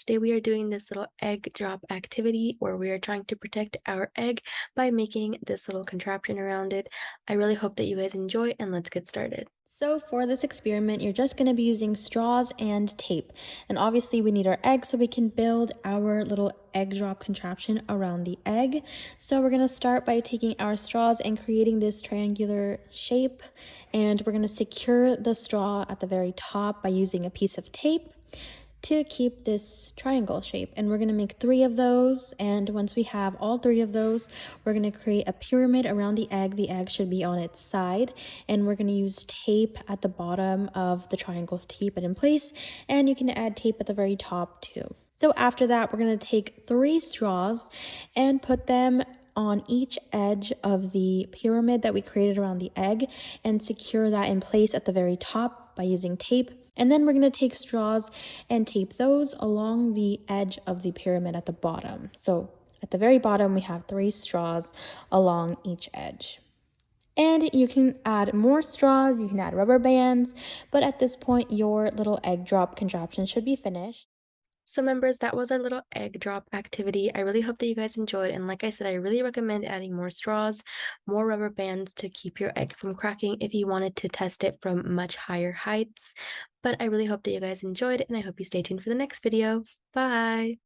today we are doing this little egg drop activity where we are trying to protect our egg by making this little contraption around it. I really hope that you guys enjoy, and let's get started. So for this experiment, you're just going to be using straws and tape. And obviously we need our egg so we can build our little egg drop contraption around the egg. So we're going to start by taking our straws and creating this triangular shape. And we're going to secure the straw at the very top by using a piece of tape to keep this triangle shape. And we're going to make 3 of those, and once we have all 3 of those, we're going to create a pyramid around the egg. The egg should be on its side, and we're going to use tape at the bottom of the triangles to keep it in place, and you can add tape at the very top too. So after that, we're going to take 3 straws and put them on each edge of the pyramid that we created around the egg and secure that in place at the very top by using tape. And then we're going to take straws and tape those along the edge of the pyramid at the bottom. So at the very bottom, we have 3 straws along each edge. And you can add more straws, you can add rubber bands, but at this point, your little egg drop contraption should be finished. So members, that was our little egg drop activity. I really hope that you guys enjoyed. And like I said, I really recommend adding more straws, more rubber bands to keep your egg from cracking if you wanted to test it from much higher heights. But I really hope that you guys enjoyed, and I hope you stay tuned for the next video. Bye!